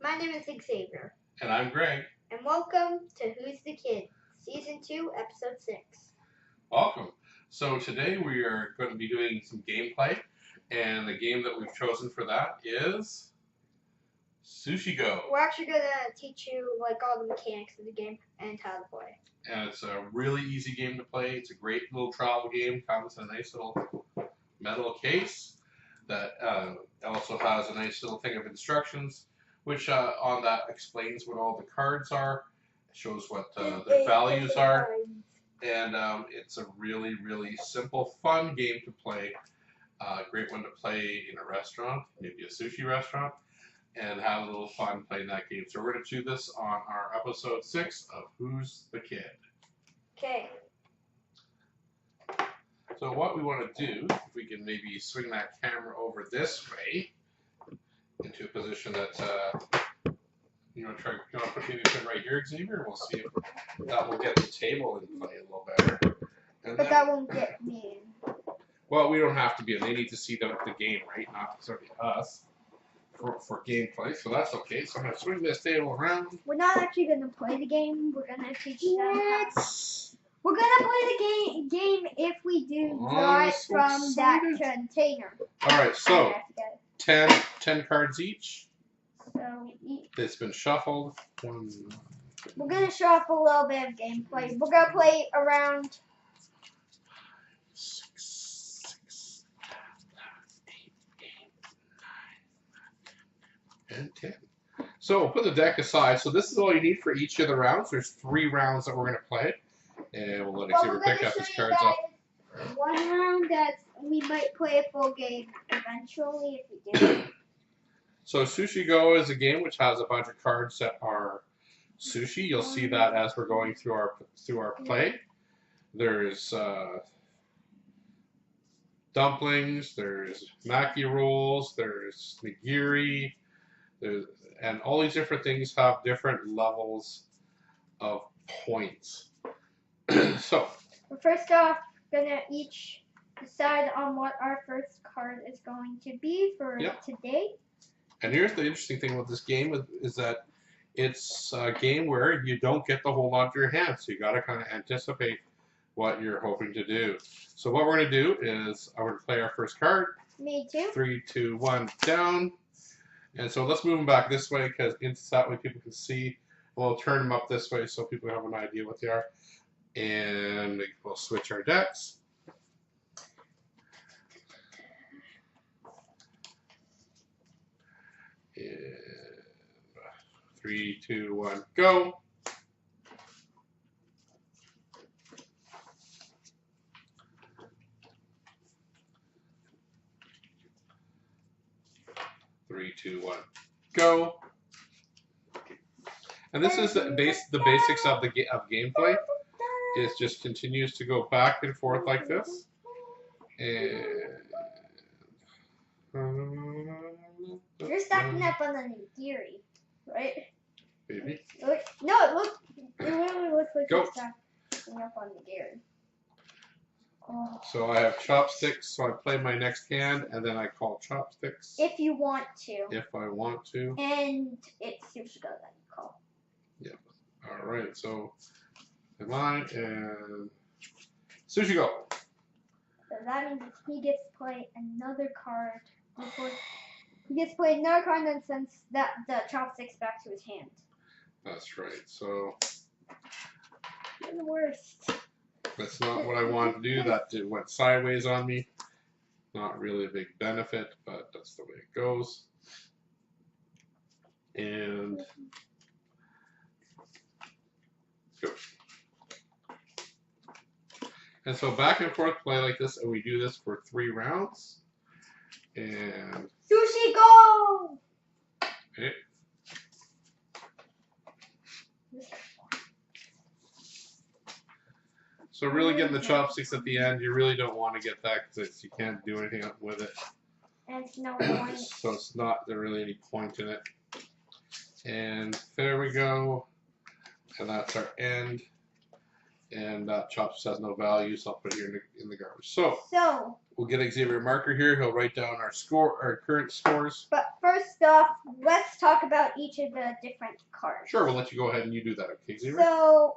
My name is Xavier. And I'm Greg. And welcome to Who's the Kid, Season 2, Episode 6. Welcome. So today we are going to be doing some gameplay, and the game that we've chosen for that is Sushi Go. We're actually going to teach you all the mechanics of the game and how to play. And it's a really easy game to play. It's a great little travel game. Comes in a nice little metal case that also has a nice little thing of instructions, which on that explains what all the cards are, shows what their values are, and it's a really, really simple, fun game to play. Great one to play in a restaurant, maybe a sushi restaurant, and have a little fun playing that game. So we're going to do this on our episode 6 of Who's the Kid. Okay. So what we want to do, if we can maybe swing that camera over this way into a position that you want to put maybe right here, Xavier. We'll see if that will get the table in play a little better. And but that won't get me in. Well, we don't have to be in. They need to see the game, right? Not necessarily us for gameplay. So that's okay. So I'm going to swing this table around. We're not actually going to play the game. We're going to teach them how. We're going to play the game if we do draw it from that container. All right, so 10 cards each. So It's been shuffled. We're going to show off a little bit of gameplay. We're going to play around 6, 7, 8, 9, 10. So we'll put the deck aside. So this is all you need for each of the rounds. There's 3 rounds that we're going to play. And we'll let Xavier pick up his cards up. One round that we might play a full game eventually if we do. So Sushi Go is a game which has a bunch of cards that are sushi. You'll see that as we're going through our play. There's dumplings, there's maki rolls, there's nigiri, and all these different things have different levels of points. So first off, gonna each decide on what our first card is going to be for today. And here's the interesting thing with this game is that it's a game where you don't get the whole lot of your hand, so you got to kind of anticipate what you're hoping to do. So what we're going to do is I'm going to play our first card. Me too. 3, 2, 1, down. And so let's move them back this way because that way people can see. We'll turn them up this way so people have an idea what they are. And we'll switch our decks. And 3, 2, 1, go. Three, two, one, go. And this is the basics of gameplay. It just continues to go back and forth like this. And you're stacking up on the nigiri, right? Maybe. No, it literally looks like you're stacking up on nigiri. Oh. So I have chopsticks, so I play my next hand, and then I call chopsticks. If you want to. If I want to. And it's Sushi Go that you call. Yep. All right, so mine and Sushi Go. So that means he gets to play another card before he gets to play another card, and then sends the chopsticks back to his hand. That's right. So you're the worst. That's not what I wanted to do. That went sideways on me. Not really a big benefit, but that's the way it goes. And go. And so back and forth play like this, and we do this for 3 rounds. And Sushi Go! Okay. So really getting the chopsticks at the end, you really don't want to get that because you can't do anything with it. And it's no point. So it's not really any point in it. And there we go. And that's our end. And Chops has no value, so I'll put it here in the garbage. So we'll get Xavier a marker here. He'll write down our current scores. But first off, let's talk about each of the different cards. Sure, we'll let you go ahead and you do that, okay, Xavier? So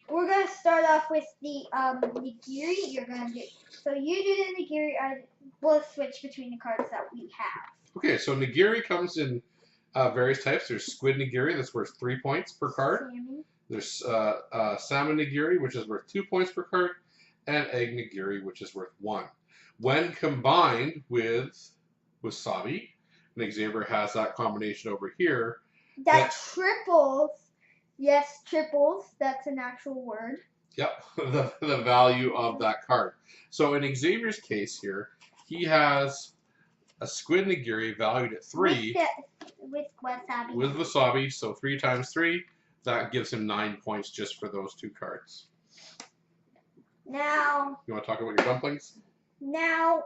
we're gonna start off with the nigiri. You're gonna do. So you do the nigiri. We'll switch between the cards that we have. Okay, so nigiri comes in various types. There's squid nigiri, that's worth 3 points per card. Salmon. There's salmon nigiri, which is worth 2 points per card, and egg nigiri, which is worth 1. When combined with wasabi, and Xavier has that combination over here. That triples. Yes, triples. That's an actual word. Yep, the value of that card. So in Xavier's case here, he has a squid nigiri valued at 3. With wasabi. With wasabi, so 3 times 3. That gives him 9 points just for those 2 cards. Now. You want to talk about your dumplings? Now.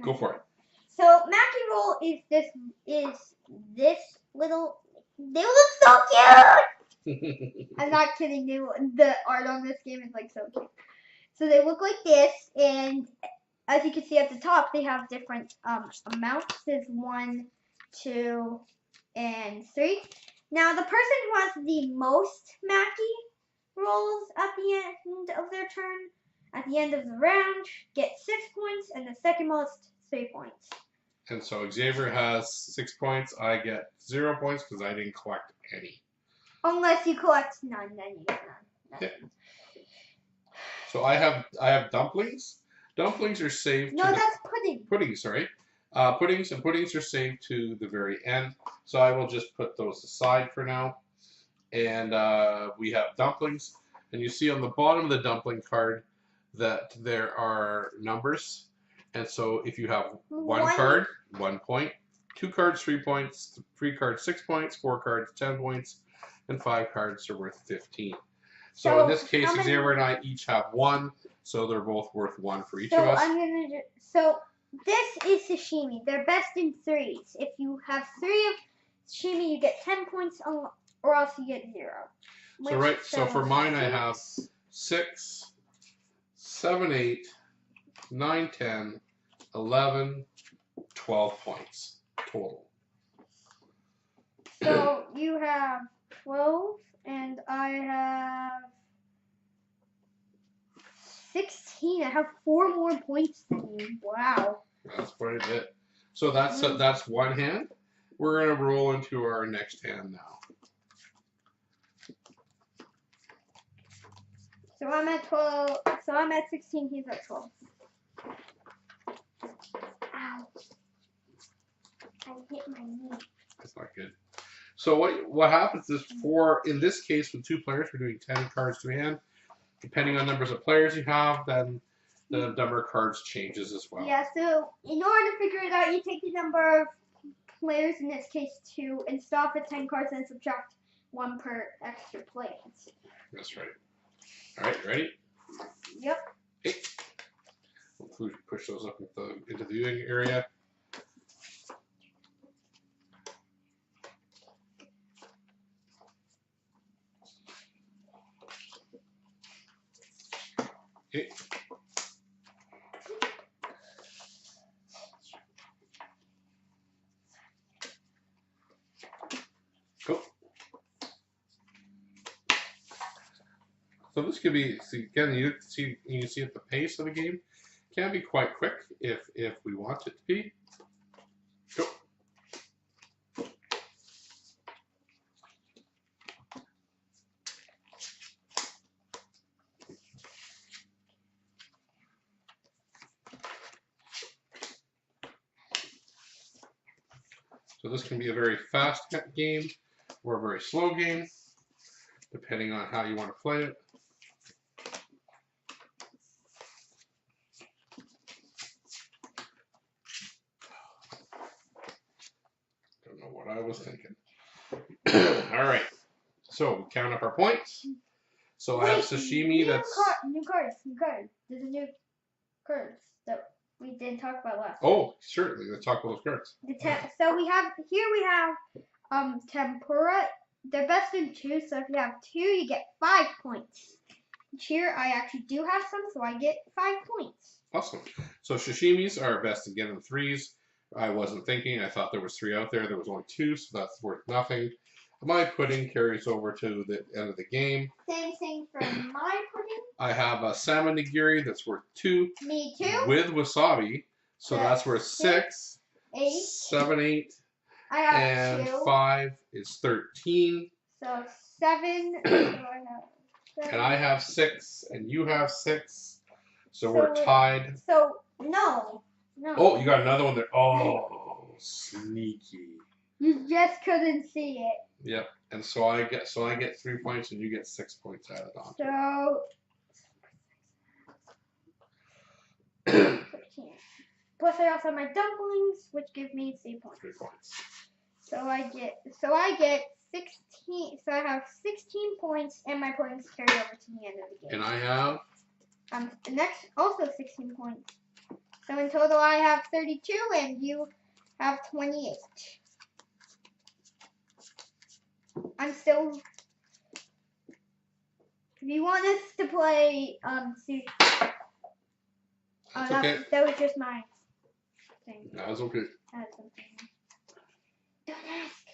Go for it. So Mackie Roll is this little. They look so cute. I'm not kidding. The art on this game is like so cute. So they look like this, and as you can see at the top, they have different amounts. There's 1, 2, and 3. Now, the person who has the most Mackie rolls at the end of their turn, at the end of the round, gets 6 points, and the second most, 3 points. And so Xavier has 6 points. I get 0 points because I didn't collect any. Unless you collect none, then you get none. Yeah. So I have dumplings. Dumplings are saved. No, that's pudding. Puddings, sorry. Puddings are saved to the very end. So I will just put those aside for now. And we have dumplings. And you see on the bottom of the dumpling card that there are numbers. And so if you have one card, 1 point. 2 cards, 3 points. 3 cards, 6 points. 4 cards, 10 points. And 5 cards are worth 15. So in this case, Xavier and I each have 1. So they're both worth 1 for each of us. So this is sashimi. They're best in 3s. If you have 3 of sashimi, you get 10 points, or else you get 0. So for mine, I have 6, 7, 8, 9, 10, 11, 12 points total. So you have 12, and I have 16. I have 4 more points than you. Wow. That's quite a bit. So that's one hand. We're gonna roll into our next hand now. So I'm at 12. So I'm at 16. He's at 12. Ow! I hit my knee. That's not good. So what happens is in this case with 2 players, we're doing 10 cards to hand. Depending on numbers of players you have, then the number of cards changes as well. Yeah, so in order to figure it out, you take the number of players, in this case 2, and stop at 10 cards and subtract 1 per extra play. That's right. All right, you ready? Yep. Okay. We'll push those up into the viewing area. Okay. Go. So this could be, again, you see at the pace of the game can be quite quick if we want it to be. Go. So this can be a very fast game or a very slow game, depending on how you want to play it. Don't know what I was thinking. All right, so we count up our points. So I have sashimi. That's new cards. There's a new cards that we didn't talk about last. Oh, certainly. Let's talk about those cards. So we have tempura they're best in 2, so if you have 2, you get 5 points. Here, I actually do have some, so I get 5 points. Awesome. So sashimis are best again in 3s. I wasn't thinking. I thought there was 3 out there. There was only 2, so that's worth nothing. My pudding carries over to the end of the game. Same thing for my pudding. I have a salmon nigiri that's worth 2. Me too. With wasabi, so that's worth 6. 8. 7, 8. I have And 2. 5 is 13. So 7. So I have 7. And I have 6, and you have 6. So we're tied. So no. Oh, you got another one there. Oh, sneaky. You just couldn't see it. Yep. And so I get 3 points, and you get 6 points out of it. So 13. Plus I also have my dumplings, which give me 3 points. 3 points. So I get 16. So I have 16 points, and my points carry over to the end of the game. And I have next also 16 points. So in total I have 32, and you have 28. I'm still. If you want us to play sushi. That's okay. That was just my thing. That was okay. Don't ask.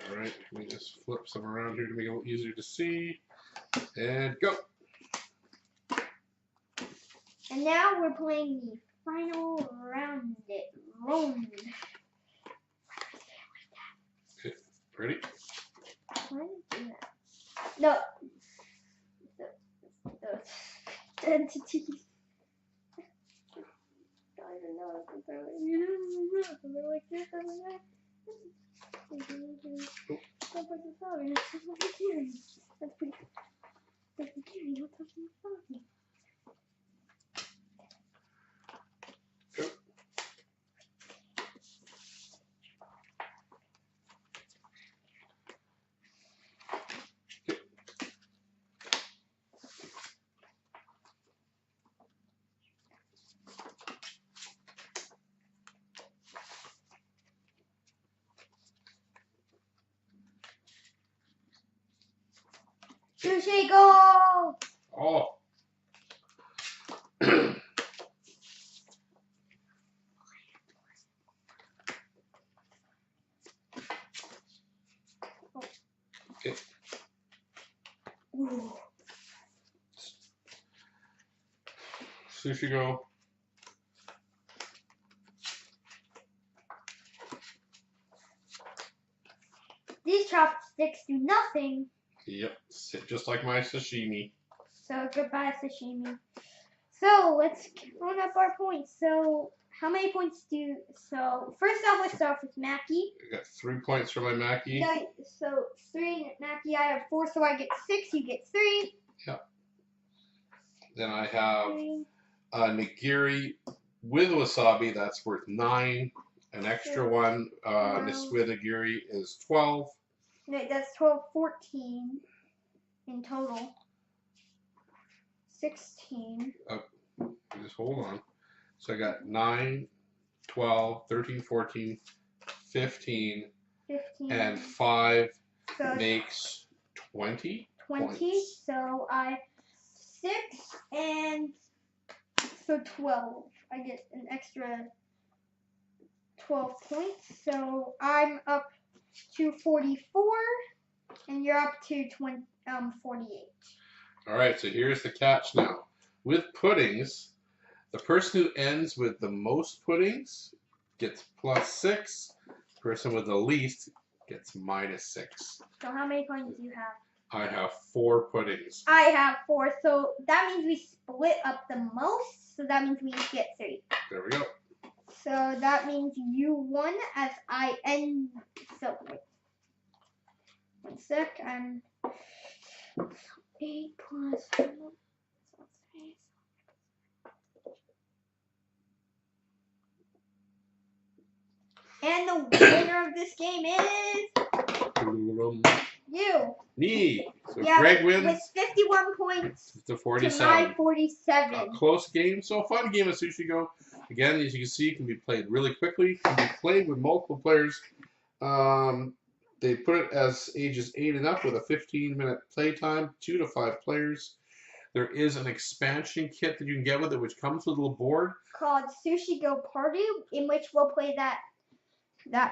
All right, let me just flip some around here to make it a little easier to see. And go. And now we're playing the final round. Okay, ready? Why did you do that? No. The entities. I don't even know if they're something like this over there. That's pretty scary. What's up in the phone? Sushi Go! Oh. Okay. Ooh. Sushi Go. These chopsticks do nothing. Yep, just like my sashimi. So goodbye, sashimi. So let's count up our points. So how many points do you? So first off, let's start with Mackie. I got 3 points for my Mackie. No, so 3 Mackie. I have 4, so I get 6. You get 3. Yep. Then I have a nigiri with wasabi. That's worth 9. An extra one, this with nigiri is 12. No, that's 12, 14 in total. 16. Just hold on. So I got 9, 12, 13, 14, 15, 15. and 5 So makes 20. 20. Points. So I 6 and so 12. I get an extra 12 points. So I'm up to 44, and you're up to 48. All right, so here's the catch now. With puddings, the person who ends with the most puddings gets +6. The person with the least gets -6. So how many points do you have? I have 4 puddings. I have 4, so that means we split up the most, so that means we each get 3. There we go. So that means you won as I end. So wait. 1 sec. I'm 8 plus. And the winner of this game is you. Me. So Yeah, Greg wins with 51 points to to 47. my 47. A close game. So a fun game of Sushi Go. Again, as you can see, it can be played really quickly. It can be played with multiple players. They put it as ages 8 and up with a 15-minute playtime, 2 to 5 players. There is an expansion kit that you can get with it, which comes with a little board called Sushi Go Party, in which we'll play that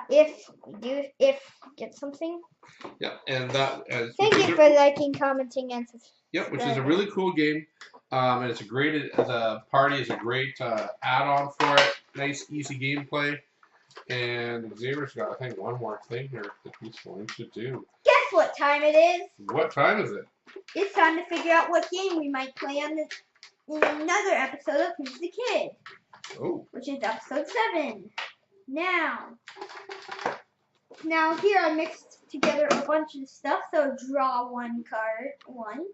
if we get something. Yeah, and that. Thank you for liking, commenting, and subscribing. Yep, which is a really cool game, and it's a great. The party is a great add-on for it. Nice, easy gameplay. And Xavier's got, I think, one more thing here that he's going to do. Guess what time it is? What time is it? It's time to figure out what game we might play on in another episode of Who's the Kid? Oh. Which is episode 7. Now here I mixed together a bunch of stuff, so draw one card. One.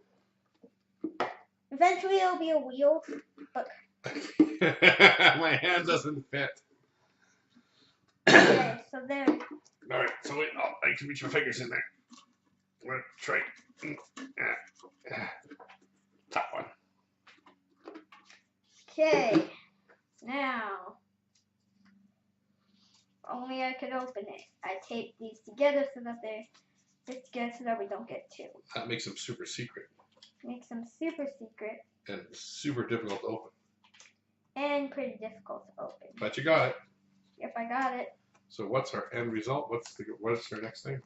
Eventually it'll be a wheel, but... My hand doesn't fit. Okay, so there. Alright, so wait, I can reach my fingers in there. Let's try. Top one. Okay, now, only I could open it. I taped these together so that they're together so that we don't get two. That makes them super secret. Makes them super secret. And super difficult to open. And pretty difficult to open. But you got it. Yep, I got it. So what's our end result? What's our next thing?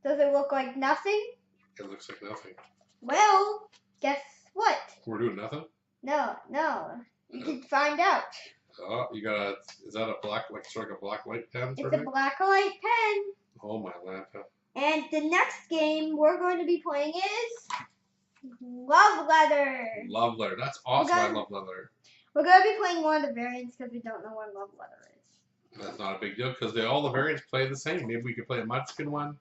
Does it look like nothing? It looks like nothing. Well, guess what? We're doing nothing? No. You can find out. Oh, you got a, is that a black, like sort of a black light pen? It's a black light pen. Oh my Lanta. And the next game we're going to be playing is Love Letter. Love Letter. That's awesome. I love Love Letter. We're going to be playing one of the variants because we don't know what Love Letter is. That's not a big deal because all the variants play the same. Maybe we could play a Munchkin one.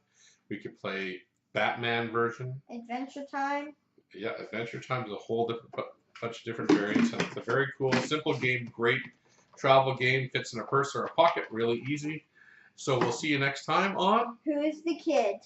We could play Batman version. Adventure Time. Yeah, Adventure Time is a whole different bunch of different variants. And it's a very cool, simple game. Great travel game. Fits in a purse or a pocket. Really easy. So we'll see you next time on Who's the Kid?